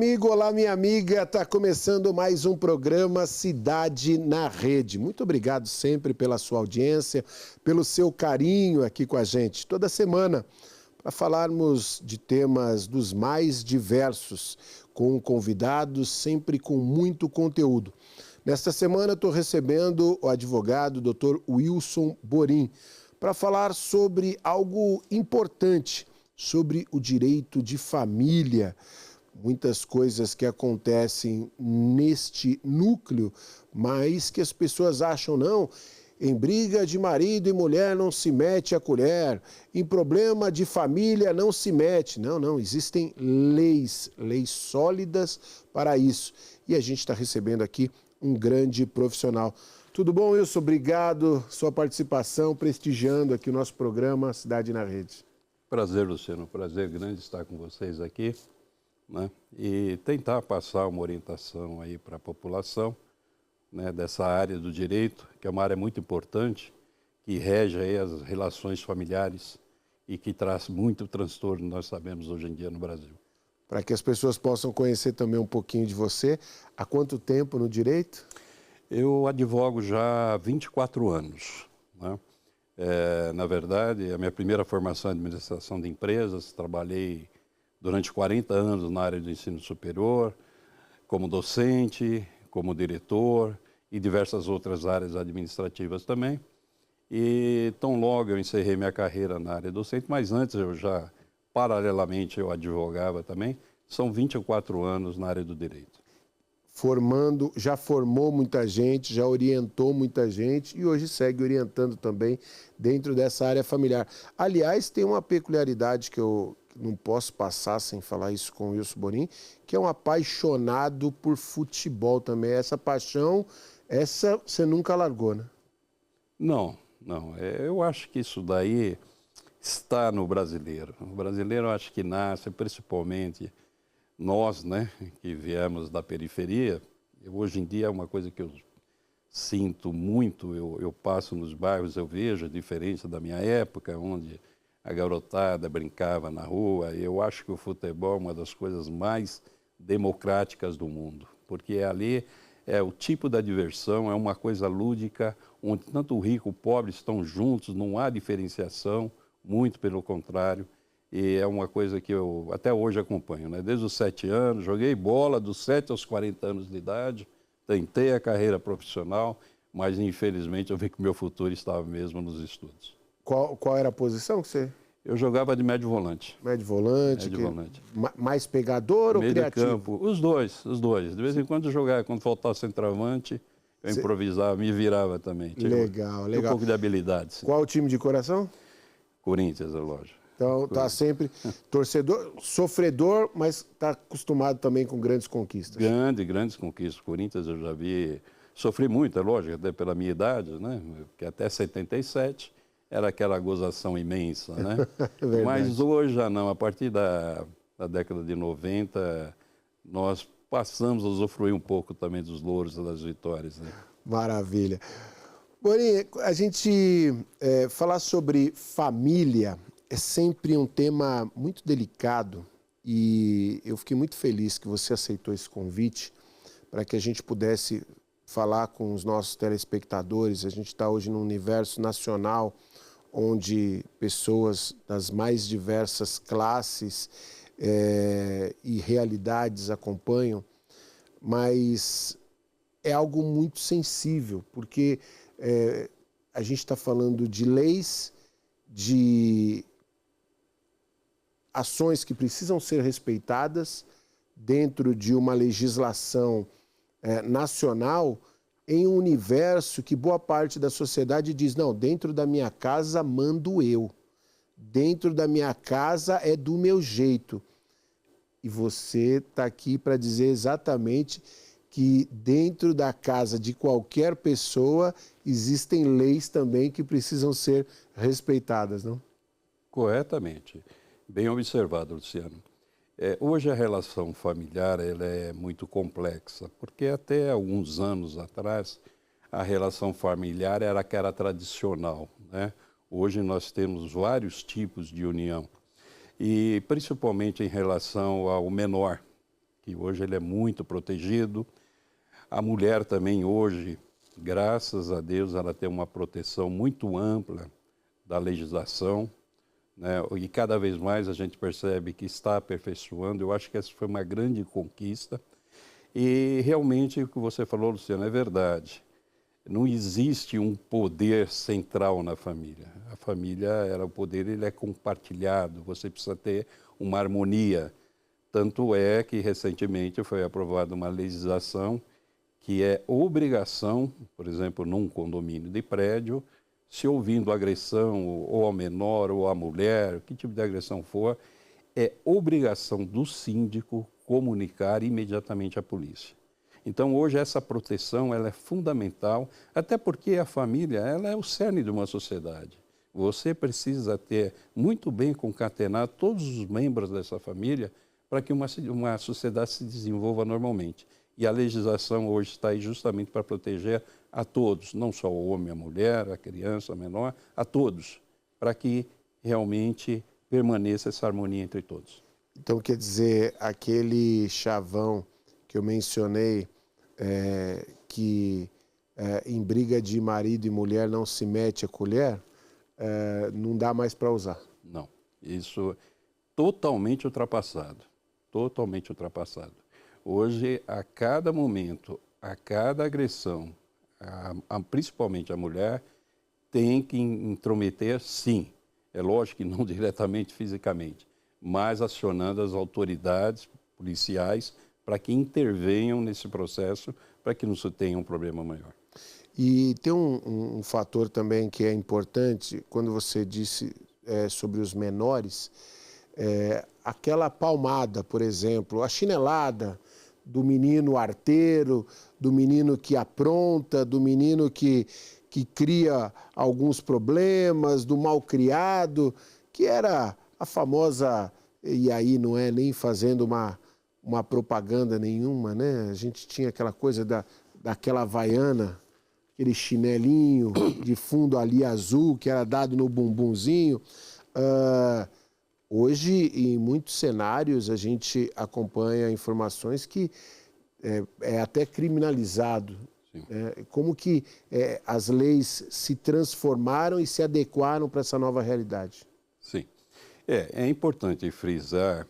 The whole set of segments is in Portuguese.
amigo, olá minha amiga, está começando mais um programa Cidade na Rede. Muito obrigado sempre pela sua audiência, pelo seu carinho aqui com a gente. Toda semana, para falarmos de temas dos mais diversos, com convidados, sempre com muito conteúdo. Nesta semana estou recebendo o advogado Dr. Wilson Borim para falar sobre algo importante, sobre o direito de família. Muitas coisas que acontecem neste núcleo, mas que as pessoas acham, não, em briga de marido e mulher não se mete a colher, em problema de família não se mete. Não, existem leis sólidas para isso. E a gente está recebendo aqui um grande profissional. Tudo bom, Wilson? Obrigado, sua participação, prestigiando aqui o nosso programa Cidade na Rede. Prazer, Luciano, prazer grande estar com vocês aqui, né? E tentar passar uma orientação aí para a população, né, dessa área do direito, que é uma área muito importante, que rege aí as relações familiares e que traz muito transtorno, nós sabemos, hoje em dia no Brasil. Para que as pessoas possam conhecer também um pouquinho de você, há quanto tempo no direito? Eu advogo já há 24 anos, né? Na verdade, a minha primeira formação é em administração de empresas, trabalhei durante 40 anos na área do ensino superior, como docente, como diretor e diversas outras áreas administrativas também. E tão logo eu encerrei minha carreira na área docente, mas antes eu já, paralelamente, eu advogava também. São 24 anos na área do direito. Já formou muita gente, já orientou muita gente e hoje segue orientando também dentro dessa área familiar. Aliás, tem uma peculiaridade que eu não posso passar sem falar isso com o Wilson Borim, que é um apaixonado por futebol também. Essa paixão, essa você nunca largou, né? Não. Eu acho que isso daí está no brasileiro. O brasileiro, eu acho que nasce principalmente nós, né, que viemos da periferia. Hoje em dia é uma coisa que eu sinto muito, eu passo nos bairros, eu vejo a diferença da minha época, onde a garotada brincava na rua. Eu acho que o futebol é uma das coisas mais democráticas do mundo, porque ali é o tipo da diversão, é uma coisa lúdica, onde tanto o rico e o pobre estão juntos, não há diferenciação, muito pelo contrário. E é uma coisa que eu até hoje acompanho, né? Desde os 7 anos, joguei bola dos 7 aos 40 anos de idade, tentei a carreira profissional, mas infelizmente eu vi que o meu futuro estava mesmo nos estudos. Qual era a posição que você... Eu jogava de médio volante. Médio volante. Médio volante. Mais pegador ou meio criativo? De campo, os dois. De vez em quando eu jogava, quando faltava centroavante, eu improvisava, me virava também. Legal. Um pouco de habilidade. Sim. Qual o time de coração? Corinthians, é lógico. Então, tá sempre torcedor, sofredor, mas está acostumado também com grandes conquistas. Grandes conquistas. Corinthians eu já vi, sofri muito, é lógico, até pela minha idade, né? Porque até 77 era aquela gozação imensa, né? Mas hoje já não, a partir da década de 90, nós passamos a usufruir um pouco também dos louros e das vitórias, né? Maravilha. Borim, a gente falar sobre família é sempre um tema muito delicado e eu fiquei muito feliz que você aceitou esse convite para que a gente pudesse falar com os nossos telespectadores. A gente está hoje num universo nacional onde pessoas das mais diversas classes e realidades acompanham, mas é algo muito sensível, porque a gente está falando de leis, de ações que precisam ser respeitadas dentro de uma legislação nacional, em um universo que boa parte da sociedade diz, não, dentro da minha casa mando eu, dentro da minha casa é do meu jeito. E você está aqui para dizer exatamente que dentro da casa de qualquer pessoa existem leis também que precisam ser respeitadas, não? Corretamente. Bem observado, Luciano. Hoje a relação familiar ela é muito complexa, porque até alguns anos atrás a relação familiar era aquela tradicional, né? Hoje nós temos vários tipos de união, e principalmente em relação ao menor, que hoje ele é muito protegido. A mulher também hoje, graças a Deus, ela tem uma proteção muito ampla da legislação, né? E cada vez mais a gente percebe que está aperfeiçoando. Eu acho que essa foi uma grande conquista. E realmente o que você falou, Luciano, é verdade. Não existe um poder central na família. A família, o poder ele é compartilhado, você precisa ter uma harmonia. Tanto é que recentemente foi aprovada uma legislação que é obrigação, por exemplo, num condomínio de prédio, se ouvindo agressão ou ao menor ou à mulher, que tipo de agressão for, é obrigação do síndico comunicar imediatamente à polícia. Então, hoje, essa proteção ela é fundamental, até porque a família ela é o cerne de uma sociedade. Você precisa ter muito bem concatenado todos os membros dessa família para que uma sociedade se desenvolva normalmente. E a legislação hoje está aí justamente para proteger a todos, não só o homem, a mulher, a criança, a menor, a todos, para que realmente permaneça essa harmonia entre todos. Então, quer dizer, aquele chavão que eu mencionei, que em briga de marido e mulher não se mete a colher, não dá mais para usar. Não, isso é totalmente ultrapassado, totalmente ultrapassado. Hoje, a cada momento, a cada agressão, principalmente a mulher, tem que intrometer, sim. É lógico que não diretamente fisicamente, mas acionando as autoridades policiais para que intervenham nesse processo para que não se tenha um problema maior. E tem um fator também que é importante, quando você disse sobre os menores, aquela palmada, por exemplo, a chinelada do menino arteiro, do menino que apronta, do menino que cria alguns problemas, do malcriado, que era a famosa, e aí não é nem fazendo uma propaganda nenhuma, né? A gente tinha aquela coisa daquela havaiana, aquele chinelinho de fundo ali azul, que era dado no bumbumzinho. Hoje, em muitos cenários, a gente acompanha informações que é até criminalizado. Como que as leis se transformaram e se adequaram para essa nova realidade? Sim. É importante frisar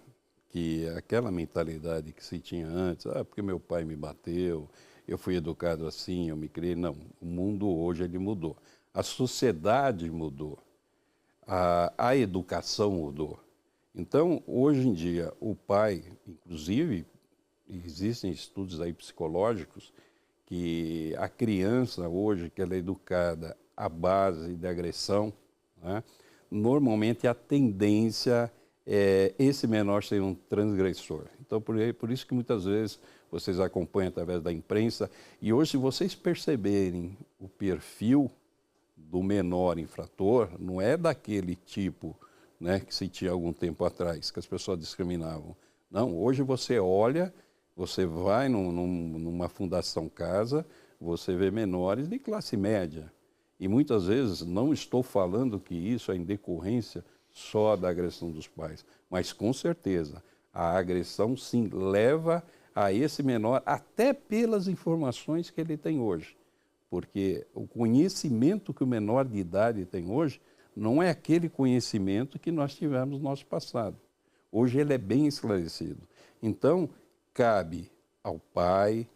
que aquela mentalidade que se tinha antes, porque meu pai me bateu, eu fui educado assim, eu me criei. Não, o mundo hoje ele mudou. A sociedade mudou. A educação mudou. Então, hoje em dia, o pai, inclusive, existem estudos aí psicológicos que a criança hoje, que ela é educada à base de agressão, né, normalmente a tendência é esse menor ser um transgressor. Então, por isso que muitas vezes vocês acompanham através da imprensa, e hoje, se vocês perceberem o perfil do menor infrator, não é daquele tipo, né, que se tinha algum tempo atrás, que as pessoas discriminavam. Não, hoje você olha, você vai numa fundação casa, você vê menores de classe média. E muitas vezes não estou falando que isso é em decorrência só da agressão dos pais, mas com certeza a agressão sim leva a esse menor até pelas informações que ele tem hoje. Porque o conhecimento que o menor de idade tem hoje não é aquele conhecimento que nós tivemos no nosso passado. Hoje ele é bem esclarecido. Então, cabe ao pai,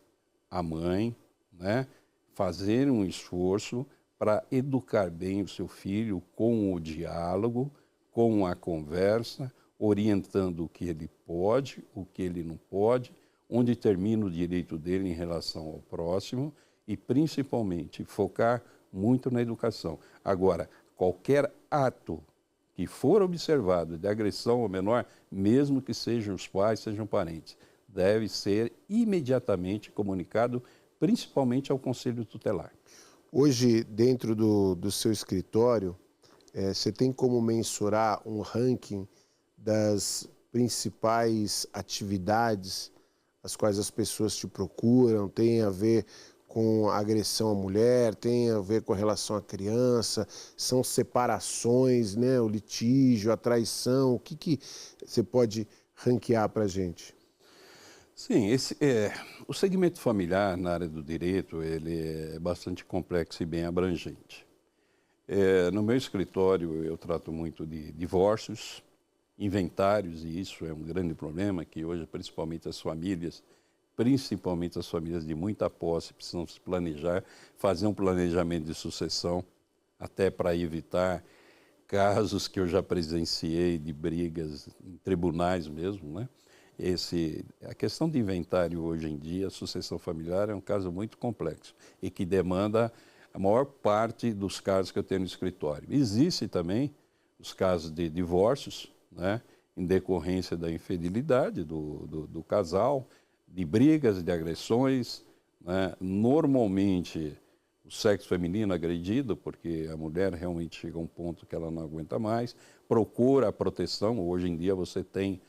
à mãe, né, fazer um esforço para educar bem o seu filho com o diálogo, com a conversa, orientando o que ele pode, o que ele não pode, onde termina o direito dele em relação ao próximo e, principalmente, focar muito na educação. Agora, qualquer ato que for observado de agressão ao menor, mesmo que sejam os pais, sejam parentes, deve ser imediatamente comunicado, principalmente ao Conselho Tutelar. Hoje, dentro do seu escritório, você tem como mensurar um ranking das principais atividades as quais as pessoas te procuram? Tem a ver com agressão à mulher, tem a ver com a relação à criança, são separações, né? O litígio, a traição, o que você pode ranquear para a gente? Sim, o segmento familiar na área do direito ele é bastante complexo e bem abrangente. No meu escritório eu trato muito de divórcios, inventários, e isso é um grande problema, que hoje principalmente as famílias de muita posse precisam se planejar, fazer um planejamento de sucessão, até para evitar casos que eu já presenciei de brigas em tribunais mesmo, né? A questão de inventário hoje em dia, a sucessão familiar é um caso muito complexo e que demanda a maior parte dos casos que eu tenho no escritório. Existe também os casos de divórcios, né, em decorrência da infidelidade do casal, de brigas, de agressões, né? Normalmente o sexo feminino agredido, porque a mulher realmente chega a um ponto que ela não aguenta mais, procura a proteção. Hoje em dia você tem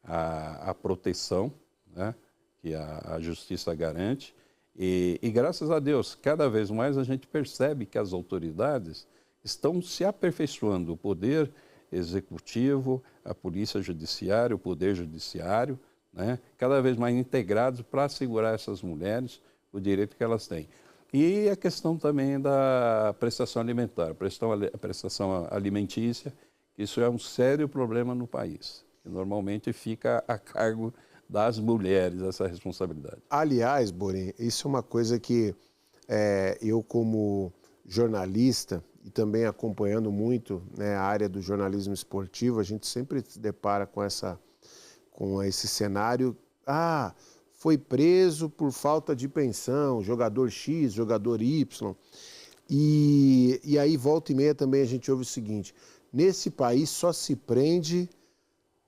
a proteção, né, que a justiça garante, e graças a Deus, cada vez mais a gente percebe que as autoridades estão se aperfeiçoando, o poder executivo, a polícia judiciária, o poder judiciário, né, cada vez mais integrados para assegurar a essas mulheres o direito que elas têm. E a questão também da prestação alimentar, a prestação alimentícia, isso é um sério problema no país. Normalmente fica a cargo das mulheres essa responsabilidade. Aliás, Borim, isso é uma coisa que eu, como jornalista, e também acompanhando muito, né, a área do jornalismo esportivo, a gente sempre se depara com esse cenário. Foi preso por falta de pensão, jogador X, jogador Y. E aí, volta e meia, também a gente ouve o seguinte: nesse país só se prende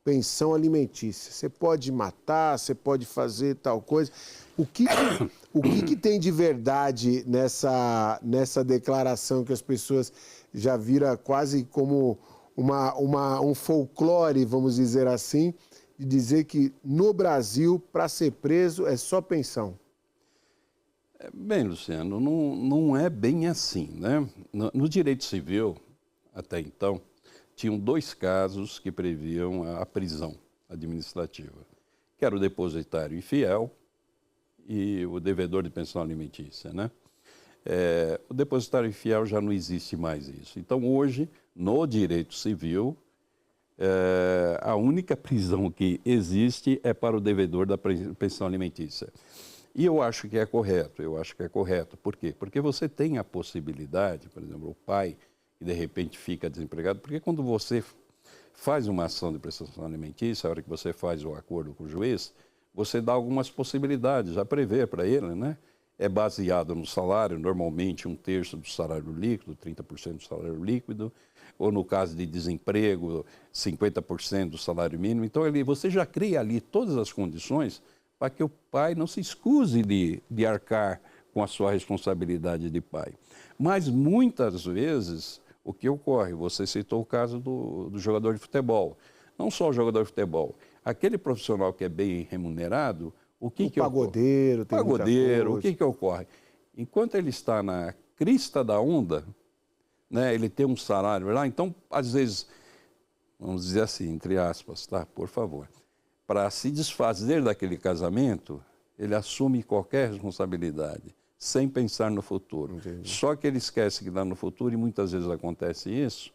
pensão alimentícia. Você pode matar, você pode fazer tal coisa. O que tem de verdade nessa declaração que as pessoas já viram quase como um folclore, vamos dizer assim, de dizer que no Brasil, para ser preso, é só pensão? Bem, Luciano, não é bem assim, né? No direito civil, até então, tinham 2 casos que previam a prisão administrativa, que era o depositário infiel e o devedor de pensão alimentícia, né? O depositário infiel já não existe mais isso. Então, hoje, no direito civil, a única prisão que existe é para o devedor da pensão alimentícia. E eu acho que é correto. Por quê? Porque você tem a possibilidade, por exemplo, o pai que de repente fica desempregado, porque quando você faz uma ação de prestação alimentícia, a hora que você faz o acordo com o juiz, você dá algumas possibilidades, já prevê para ele, né? É baseado no salário, normalmente 1/3 do salário líquido, 30% do salário líquido, ou no caso de desemprego, 50% do salário mínimo. Então, você já cria ali todas as condições para que o pai não se escuse de arcar com a sua responsabilidade de pai. Mas, muitas vezes, o que ocorre? Você citou o caso do jogador de futebol. Não só o jogador de futebol. Aquele profissional que é bem remunerado, o pagodeiro, tem muita coisa. O que ocorre? Enquanto ele está na crista da onda, né, ele tem um salário lá, então, às vezes, vamos dizer assim, entre aspas, tá? Por favor, para se desfazer daquele casamento, ele assume qualquer responsabilidade, sem pensar no futuro. Entendi. Só que ele esquece que lá no futuro, e muitas vezes acontece isso,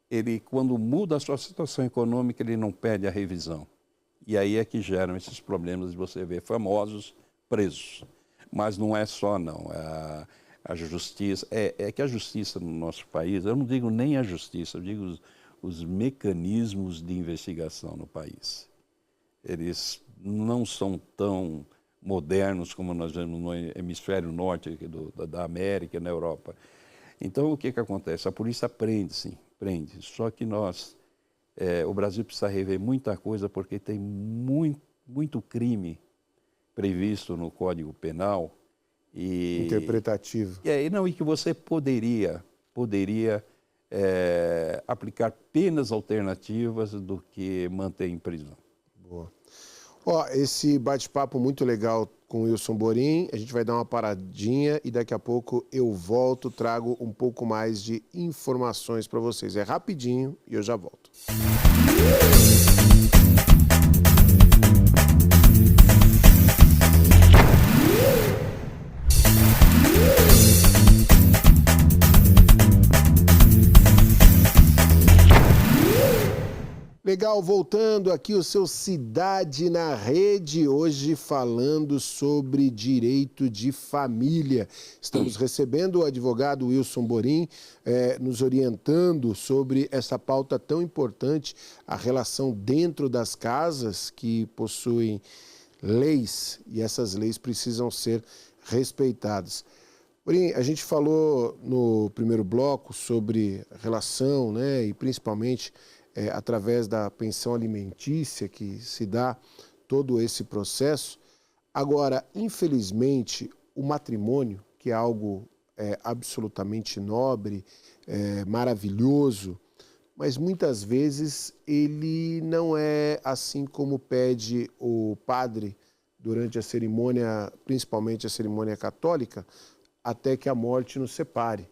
ele, quando muda a sua situação econômica, ele não pede a revisão. E aí é que geram esses problemas de você ver famosos presos. Mas não é só, não. A justiça, é que a justiça no nosso país, eu não digo nem a justiça, eu digo os mecanismos de investigação no país. Eles não são tão modernos como nós vemos no hemisfério norte aqui da América e na Europa. Então, o que acontece? A polícia prende, sim, prende. Só que o Brasil precisa rever muita coisa, porque tem muito crime previsto no Código Penal. Interpretativo. E que você poderia aplicar penas alternativas do que manter em prisão. Boa. Esse bate-papo muito legal com o Wilson Borim, a gente vai dar uma paradinha e daqui a pouco eu volto, trago um pouco mais de informações para vocês. É rapidinho e eu já volto. Legal, voltando aqui o seu Cidade na Rede, hoje falando sobre direito de família. Estamos recebendo o advogado Wilson Borim, nos orientando sobre essa pauta tão importante, a relação dentro das casas que possuem leis, e essas leis precisam ser respeitadas. Porém, a gente falou no primeiro bloco sobre a relação, né, e principalmente através da pensão alimentícia que se dá todo esse processo. Agora, infelizmente, o matrimônio, que é algo absolutamente nobre, maravilhoso, mas muitas vezes ele não é assim como pede o padre durante a cerimônia, principalmente a cerimônia católica, até que a morte nos separe.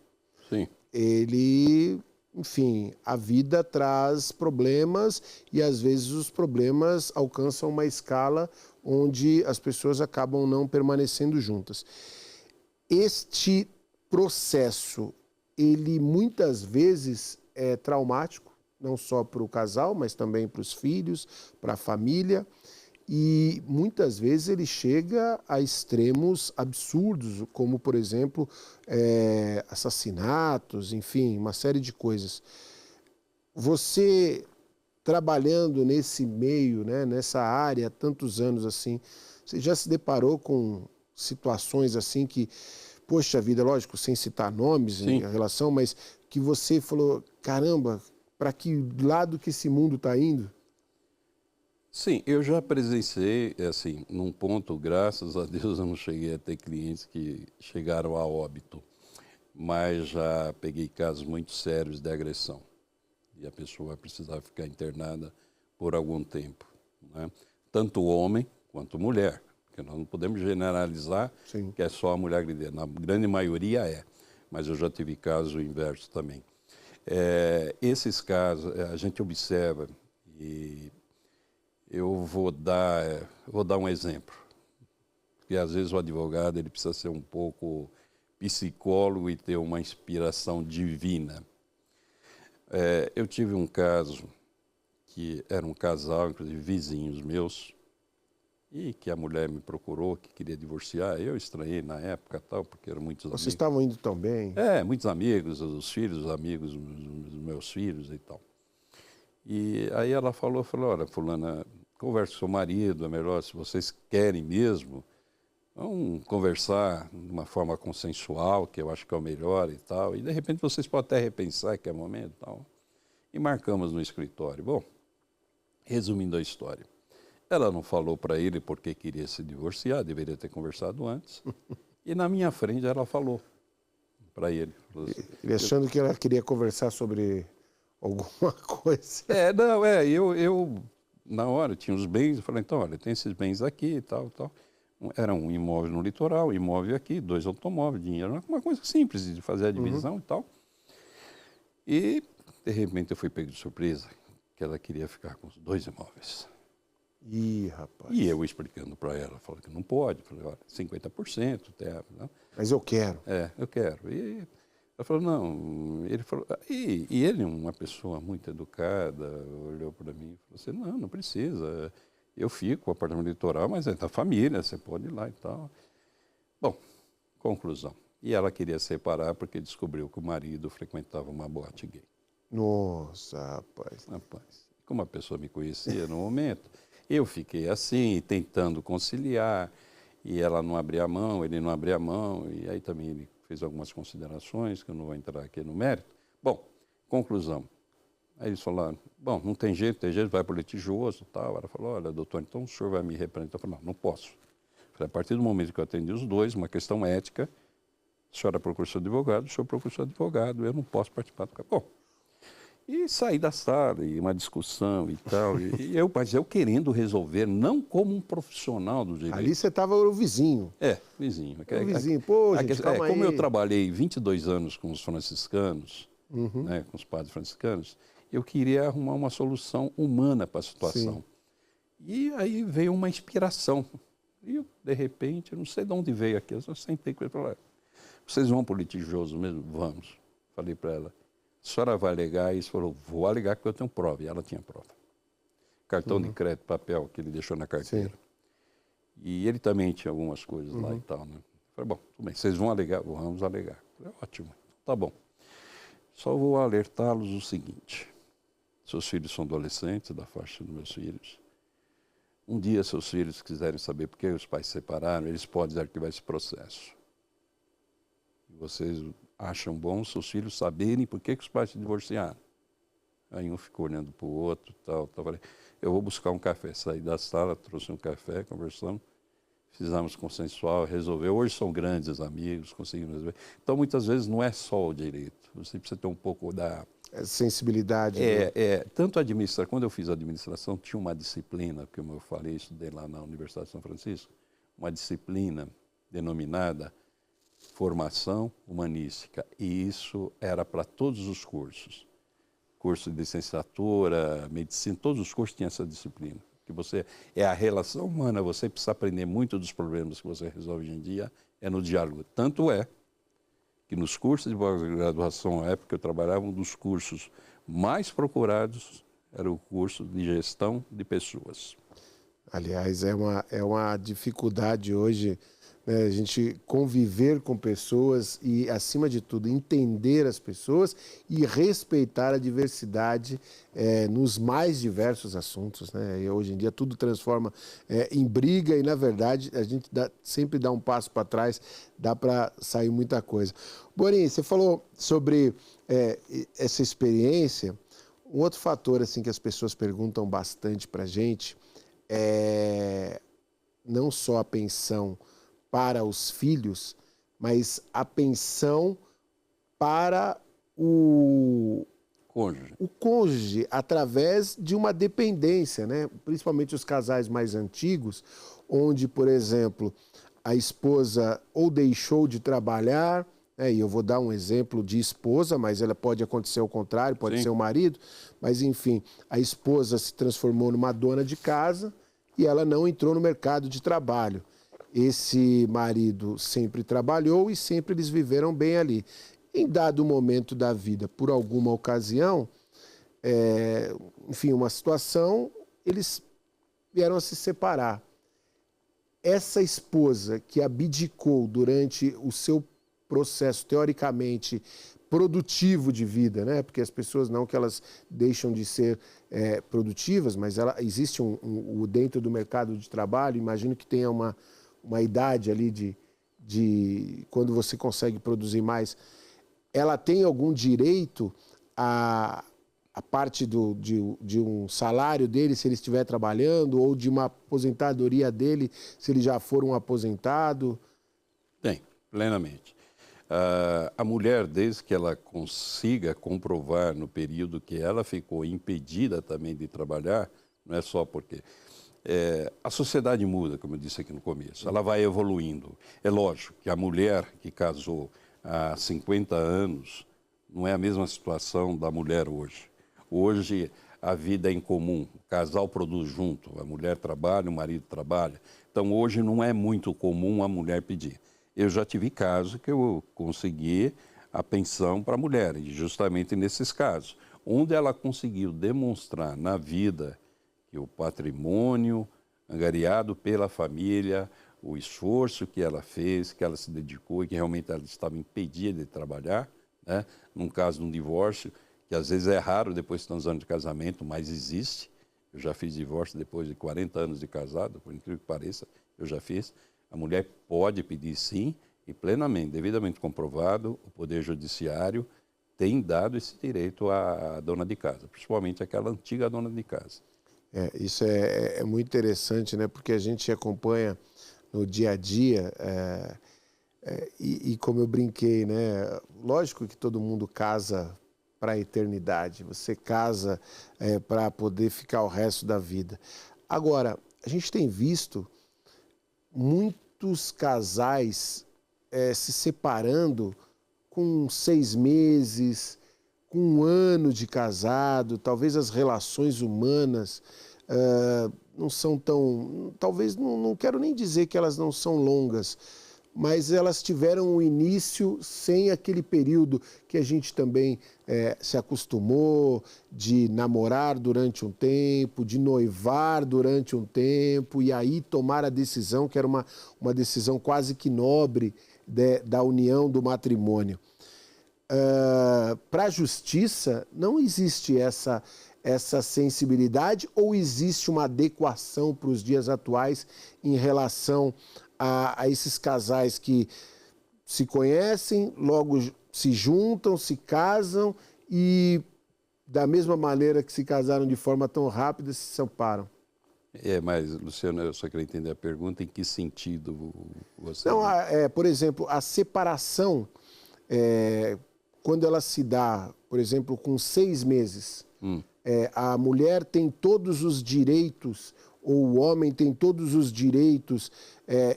Sim. Ele, enfim, a vida traz problemas e às vezes os problemas alcançam uma escala onde as pessoas acabam não permanecendo juntas. Este processo, ele muitas vezes é traumático, não só para o casal, mas também para os filhos, para a família. E muitas vezes ele chega a extremos absurdos, como, por exemplo, assassinatos, enfim, uma série de coisas. Você, trabalhando nesse meio, né, nessa área há tantos anos assim, você já se deparou com situações assim que, poxa vida, lógico, sem citar nomes em relação, mas que você falou, caramba, para que lado que esse mundo está indo? Sim, eu já presenciei, assim, num ponto, graças a Deus, eu não cheguei a ter clientes que chegaram a óbito, mas já peguei casos muito sérios de agressão. E a pessoa vai precisar ficar internada por algum tempo, né? Tanto homem quanto mulher, porque nós não podemos generalizar que é só a mulher agredida. Na grande maioria é, mas eu já tive caso inverso também. Esses casos a gente observa e eu vou dar um exemplo, porque às vezes o advogado ele precisa ser um pouco psicólogo e ter uma inspiração divina. Eu tive um caso que era um casal, inclusive vizinhos meus, e que a mulher me procurou, que queria divorciar. Eu estranhei na época, tal, porque eram muitos amigos. Vocês estavam indo tão bem? Muitos amigos, os filhos, os amigos dos meus filhos e tal. E aí ela falou, olha, fulana, converse com seu marido, é melhor, se vocês querem mesmo, vamos conversar de uma forma consensual, que eu acho que é o melhor e tal. E de repente vocês podem até repensar que é momento e tal. E marcamos no escritório. Bom, resumindo a história. Ela não falou para ele porque queria se divorciar, deveria ter conversado antes. E na minha frente ela falou para ele. Ele achando que ela queria conversar sobre alguma coisa. Eu na hora tinha os bens, eu falei, então, olha, tem esses bens aqui e tal, tal. Era um imóvel no litoral, imóvel aqui, 2 automóveis, dinheiro, uma coisa simples de fazer a divisão e tal. E, de repente, eu fui pego de surpresa que ela queria ficar com os 2 imóveis. Ih, rapaz. E eu explicando para ela, falando que não pode, falei, olha, 50%, terra, não. Mas eu quero. Eu quero. E ela falou, não, ele falou, e ele, uma pessoa muito educada, olhou para mim e falou assim, não precisa, eu fico com o apartamento litoral, mas é da família, você pode ir lá e tal. Bom, conclusão. E ela queria separar porque descobriu que o marido frequentava uma boate gay. Nossa, rapaz. Como a pessoa me conhecia no momento, eu fiquei assim, tentando conciliar, e ela não abria a mão, ele não abria a mão, e aí também ele fez algumas considerações, que eu não vou entrar aqui no mérito. Bom, conclusão. Aí eles falaram, bom, não tem jeito, vai para o litigioso e tal. Ela falou, olha, doutor, então o senhor vai me representar? Eu falei, não posso. Eu falei, a partir do momento que eu atendi os dois, uma questão ética, a senhora procura seu advogado, o senhor procura seu advogado, eu não posso participar do caso. Bom, e saí da sala, e uma discussão e tal, mas eu querendo resolver, não como um profissional do direito. Ali você estava o vizinho. Vizinho. O vizinho, pô, gente, calma aí. Como eu trabalhei 22 anos com os franciscanos, né, com os padres franciscanos, eu queria arrumar uma solução humana para a situação. Sim. E aí veio uma inspiração. E eu, de repente, eu não sei de onde veio aquilo, eu sentei com ele e falei, vocês vão para o litigioso mesmo? Vamos. Falei para ela, a senhora vai alegar isso? Falou, vou alegar porque eu tenho prova. E ela tinha prova. cartão de crédito, papel que ele deixou na carteira. Sim. E ele também tinha algumas coisas lá e tal, né? Falei, bom, tudo bem, vocês vão alegar? Vamos alegar. Falei, ótimo, tá bom. Só vou alertá-los o seguinte, seus filhos são adolescentes, da faixa dos meus filhos. Um dia, seus filhos quiserem saber por que os pais se separaram, eles podem arquivar esse processo. E vocês acham bom seus filhos saberem por que os pais se divorciaram. Aí um ficou olhando para o outro, tal. Falei, eu vou buscar um café. Saí da sala, trouxe um café, conversamos, fizemos consensual, resolveu. Hoje são grandes amigos, conseguimos resolver. Então, muitas vezes, não é só o direito. Você precisa ter um pouco da... sensibilidade. Né? Tanto quando eu fiz a administração, tinha uma disciplina, como eu falei, estudei lá na Universidade de São Francisco, uma disciplina denominada formação humanística. E isso era para todos os cursos. Curso de licenciatura, medicina, todos os cursos tinham essa disciplina. Que você é a relação humana, você precisa aprender muito dos problemas que você resolve hoje em dia, é no diálogo. Tanto é que nos cursos de pós-graduação, na época que eu trabalhava, um dos cursos mais procurados era o curso de gestão de pessoas. Aliás, é uma dificuldade hoje, né, a gente conviver com pessoas e, acima de tudo, entender as pessoas e respeitar a diversidade nos mais diversos assuntos. Né? E hoje em dia tudo transforma em briga e, na verdade, a gente sempre dá um passo para trás, dá para sair muita coisa. Borinha, você falou sobre essa experiência. Um outro fator assim, que as pessoas perguntam bastante para a gente é não só a pensão para os filhos, mas a pensão para o cônjuge através de uma dependência, né? Principalmente os casais mais antigos, onde, por exemplo, a esposa ou deixou de trabalhar, e eu vou dar um exemplo de esposa, mas ela pode acontecer ao contrário, pode Sim. ser o marido, mas enfim, a esposa se transformou numa dona de casa e ela não entrou no mercado de trabalho. Esse marido sempre trabalhou e sempre eles viveram bem ali. Em dado momento da vida, por alguma ocasião, enfim, uma situação, eles vieram a se separar. Essa esposa que abdicou durante o seu processo, teoricamente, produtivo de vida, né? Porque as pessoas não que elas deixam de ser produtivas, mas existe dentro do mercado de trabalho, imagino que tenha uma idade ali de quando você consegue produzir mais, ela tem algum direito a parte de um salário dele, se ele estiver trabalhando, ou de uma aposentadoria dele, se ele já for um aposentado? Tem, plenamente. A mulher, desde que ela consiga comprovar no período que ela ficou impedida também de trabalhar, não é só porque... a sociedade muda, como eu disse aqui no começo, ela vai evoluindo. É lógico que a mulher que casou há 50 anos não é a mesma situação da mulher hoje. Hoje a vida é em comum, o casal produz junto, a mulher trabalha, o marido trabalha. Então hoje não é muito comum a mulher pedir. Eu já tive casos que eu consegui a pensão para a mulher, e justamente nesses casos, onde ela conseguiu demonstrar na vida que o patrimônio angariado pela família, o esforço que ela fez, que ela se dedicou e que realmente ela estava impedida de trabalhar, né? Num caso de um divórcio, que às vezes é raro depois de tantos anos de casamento, mas existe. Eu já fiz divórcio depois de 40 anos de casado, por incrível que pareça, eu já fiz. A mulher pode pedir sim, e plenamente, devidamente comprovado, o Poder Judiciário tem dado esse direito à dona de casa, principalmente aquela antiga dona de casa. Isso é muito interessante, né? Porque a gente acompanha no dia a dia e como eu brinquei, né? Lógico que todo mundo casa para a eternidade, você casa para poder ficar o resto da vida. Agora, a gente tem visto muitos casais se separando com 6 meses, com 1 ano de casado, talvez as relações humanas não são tão... Talvez, não quero nem dizer que elas não são longas, mas elas tiveram um início sem aquele período que a gente também se acostumou de namorar durante um tempo, de noivar durante um tempo, e aí tomar a decisão, que era uma decisão quase que nobre da união do matrimônio. Para a justiça, não existe essa sensibilidade, ou existe uma adequação para os dias atuais em relação a esses casais que se conhecem, logo se juntam, se casam e, da mesma maneira que se casaram de forma tão rápida, se separam? Mas, Luciano, eu só queria entender a pergunta, em que sentido você... Não, por exemplo, a separação, quando ela se dá, por exemplo, com 6 meses, a mulher tem todos os direitos, ou o homem tem todos os direitos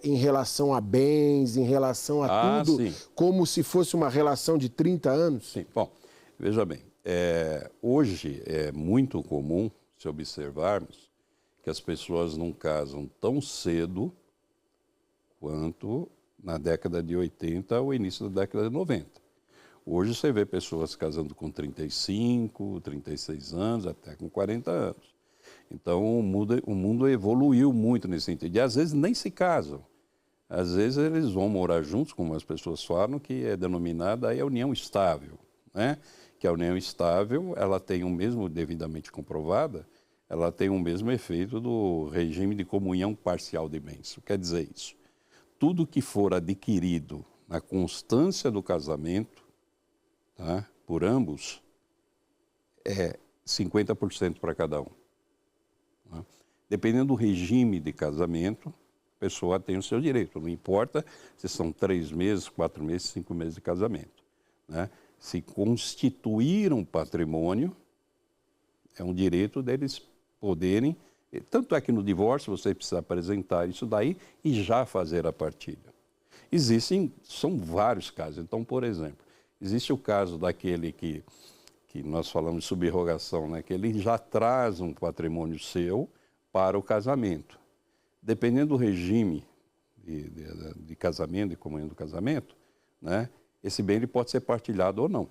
em relação a bens, em relação a tudo, sim. Como se fosse uma relação de 30 anos? Sim, bom, veja bem, hoje é muito comum, se observarmos, que as pessoas não casam tão cedo quanto na década de 80 ou início da década de 90. Hoje você vê pessoas casando com 35, 36 anos, até com 40 anos. Então o mundo evoluiu muito nesse sentido. E às vezes nem se casam. Às vezes eles vão morar juntos, como as pessoas falam, que é denominada aí a união estável, né? Que a união estável, ela tem o mesmo, devidamente comprovada, ela tem o mesmo efeito do regime de comunhão parcial de bens. Quer dizer isso? Tudo que for adquirido na constância do casamento, tá, por ambos, é 50% para cada um. Tá? Dependendo do regime de casamento, a pessoa tem o seu direito. Não importa se são 3 meses, 4 meses, 5 meses de casamento. Né? Se constituir um patrimônio, é um direito deles poderem... Tanto é que no divórcio você precisa apresentar isso daí e já fazer a partilha. São vários casos. Então, por exemplo, existe o caso daquele que nós falamos de subrogação, né? Que ele já traz um patrimônio seu para o casamento. Dependendo do regime de casamento, de comunhão do casamento, né? Esse bem ele pode ser partilhado ou não.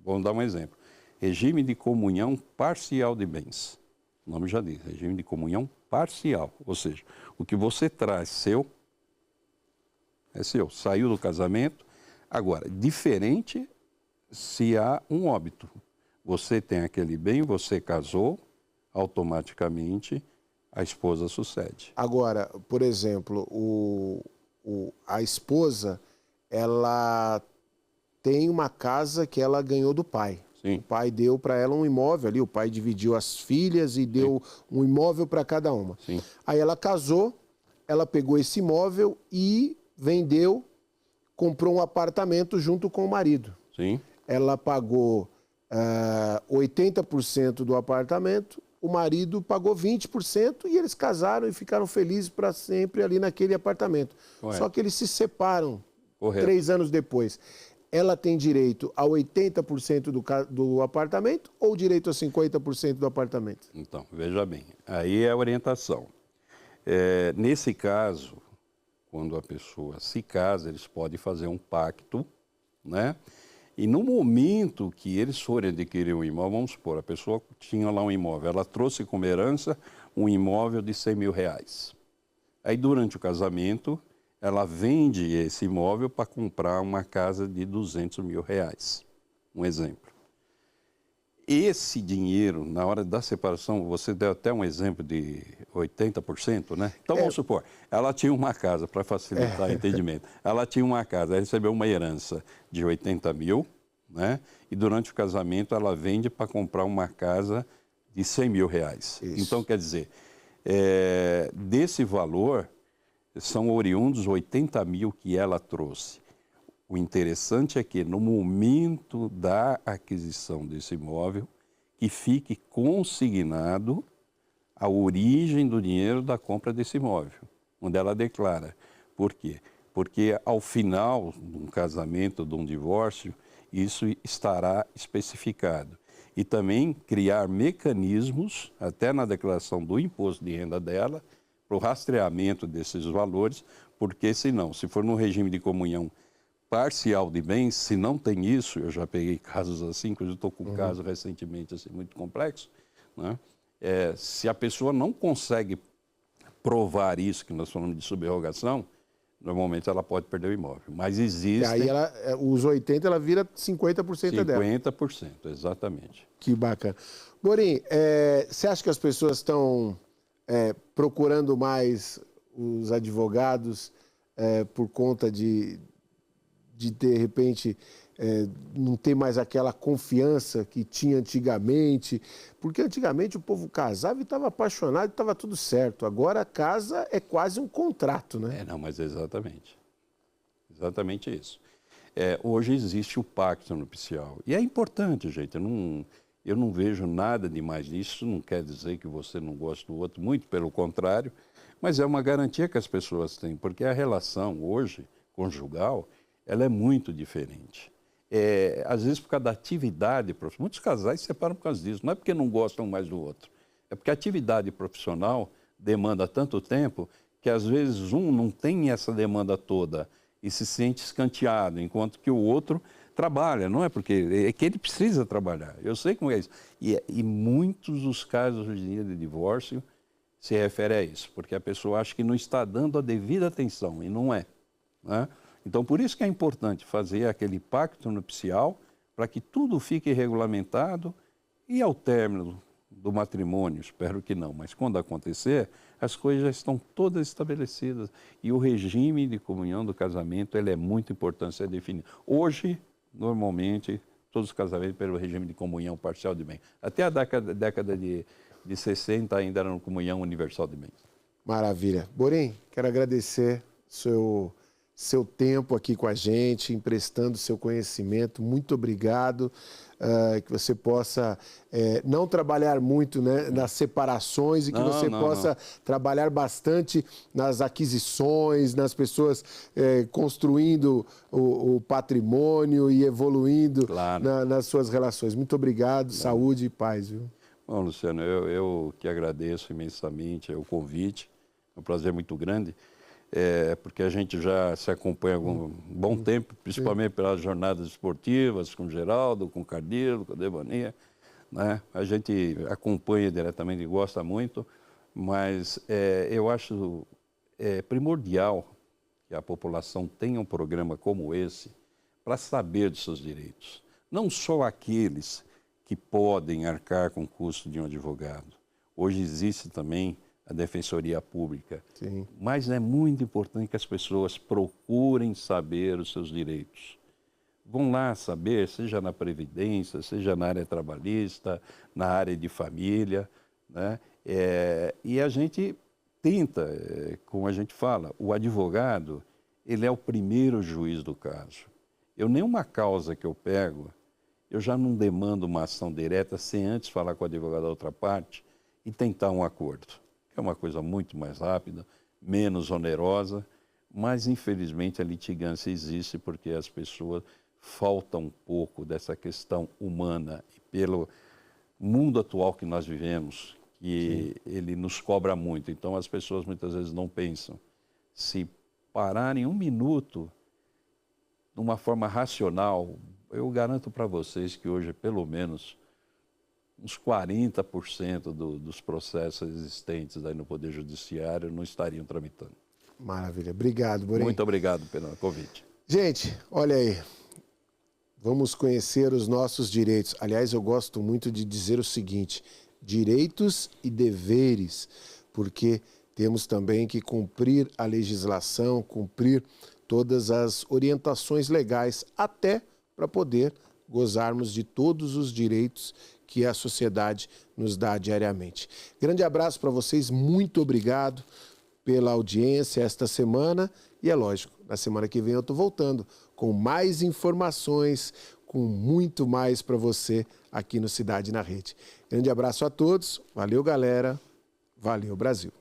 Vamos dar um exemplo. Regime de comunhão parcial de bens. O nome já diz, regime de comunhão parcial. Ou seja, o que você traz seu, é seu. Saiu do casamento. Agora, diferente se há um óbito. Você tem aquele bem, você casou, automaticamente a esposa sucede. Agora, por exemplo, a esposa, ela tem uma casa que ela ganhou do pai. Sim. O pai deu para ela um imóvel ali, o pai dividiu as filhas e deu um imóvel para cada uma. Sim. Aí ela casou, ela pegou esse imóvel e vendeu, comprou um apartamento junto com o marido. Sim. Ela pagou 80% do apartamento, o marido pagou 20% e eles casaram e ficaram felizes para sempre ali naquele apartamento. Correto. Só que eles se separam. Correto. 3 anos depois. Ela tem direito a 80% do apartamento ou direito a 50% do apartamento? Então, veja bem, aí é a orientação. Nesse caso, quando a pessoa se casa, eles podem fazer um pacto, né? E no momento que eles forem adquirir um imóvel, vamos supor, a pessoa tinha lá um imóvel, ela trouxe como herança um imóvel de 100 mil reais. Aí, durante o casamento, ela vende esse imóvel para comprar uma casa de 200 mil reais. Um exemplo. Esse dinheiro, na hora da separação, você deu até um exemplo de 80%, né? Então, vamos supor, ela tinha uma casa, para facilitar o entendimento, ela tinha uma casa, ela recebeu uma herança de 80 mil, né? E durante o casamento ela vende para comprar uma casa de 100 mil reais. Isso. Então, quer dizer, desse valor, são oriundos 80 mil que ela trouxe. O interessante é que, no momento da aquisição desse imóvel, que fique consignado a origem do dinheiro da compra desse imóvel, onde ela declara. Por quê? Porque, ao final de um casamento, de um divórcio, isso estará especificado. E também criar mecanismos, até na declaração do imposto de renda dela, para o rastreamento desses valores, Porque senão, se for num regime de comunhão parcial de bens, se não tem isso, eu já peguei casos assim, que eu estou com um caso recentemente assim, muito complexo, né? Se a pessoa não consegue provar isso, que nós falamos de subrogação, normalmente ela pode perder o imóvel. Mas existe... E aí, os 80%, ela vira 50% dela. 50%, exatamente. Que bacana. Borim, você acha que as pessoas estão procurando mais os advogados por conta de repente, não ter mais aquela confiança que tinha antigamente? Porque antigamente o povo casava e estava apaixonado e estava tudo certo. Agora a casa é quase um contrato, né? Não, mas exatamente. Exatamente isso. Hoje existe o pacto nupcial. E é importante, gente. Eu não vejo nada demais nisso. Isso não quer dizer que você não gosta do outro, muito pelo contrário. Mas é uma garantia que as pessoas têm, porque a relação hoje, conjugal, ela é muito diferente. Às vezes, por causa da atividade profissional, muitos casais se separam por causa disso. Não é porque não gostam mais do outro. É porque a atividade profissional demanda tanto tempo que, às vezes, um não tem essa demanda toda e se sente escanteado, enquanto que o outro trabalha. Não é porque... É que ele precisa trabalhar. Eu sei como é isso. E muitos dos casos hoje em dia de divórcio se referem a isso, porque a pessoa acha que não está dando a devida atenção, e não é, né? Então, por isso que é importante fazer aquele pacto nupcial para que tudo fique regulamentado e ao término do matrimônio, espero que não, mas quando acontecer, as coisas já estão todas estabelecidas e o regime de comunhão do casamento ele é muito importante ser definido. Hoje, normalmente, todos os casamentos pelo regime de comunhão parcial de bens. Até a década de 60 ainda eram comunhão universal de bens. Maravilha. Borim, quero agradecer seu tempo aqui com a gente, emprestando seu conhecimento. Muito obrigado. Que você possa não trabalhar muito, né, nas separações e que você possa trabalhar bastante nas aquisições, nas pessoas construindo o patrimônio e evoluindo nas suas relações. Muito obrigado. Saúde e paz, viu? Bom, Luciano, eu que agradeço imensamente o convite. É um prazer muito grande. Porque a gente já se acompanha há algum bom tempo, principalmente pelas jornadas esportivas, com o Geraldo, com o Cardilo, com a Devaninha, né? A gente acompanha diretamente e gosta muito, mas eu acho primordial que a população tenha um programa como esse para saber dos seus direitos. Não só aqueles que podem arcar com o custo de um advogado. Hoje existe também a Defensoria Pública. Sim. Mas é muito importante que as pessoas procurem saber os seus direitos. Vão lá saber, seja na Previdência, seja na área trabalhista, na área de família, né? E a gente tenta, como a gente fala, o advogado, ele é o primeiro juiz do caso. Nenhuma causa que eu pego, eu já não demando uma ação direta sem antes falar com o advogado da outra parte e tentar um acordo. É uma coisa muito mais rápida, menos onerosa, mas infelizmente a litigância existe porque as pessoas faltam um pouco dessa questão humana e pelo mundo atual que nós vivemos, que ele nos cobra muito. Então as pessoas muitas vezes não pensam. Se pararem um minuto de uma forma racional, eu garanto para vocês que hoje pelo menos uns 40% dos processos existentes aí no Poder Judiciário não estariam tramitando. Maravilha. Obrigado, Borim. Muito obrigado pelo convite. Gente, olha aí. Vamos conhecer os nossos direitos. Aliás, eu gosto muito de dizer o seguinte: direitos e deveres, porque temos também que cumprir a legislação, cumprir todas as orientações legais, até para poder gozarmos de todos os direitos que a sociedade nos dá diariamente. Grande abraço para vocês, muito obrigado pela audiência esta semana e é lógico, na semana que vem eu estou voltando com mais informações, com muito mais para você aqui no Cidade na Rede. Grande abraço a todos, valeu galera, valeu Brasil.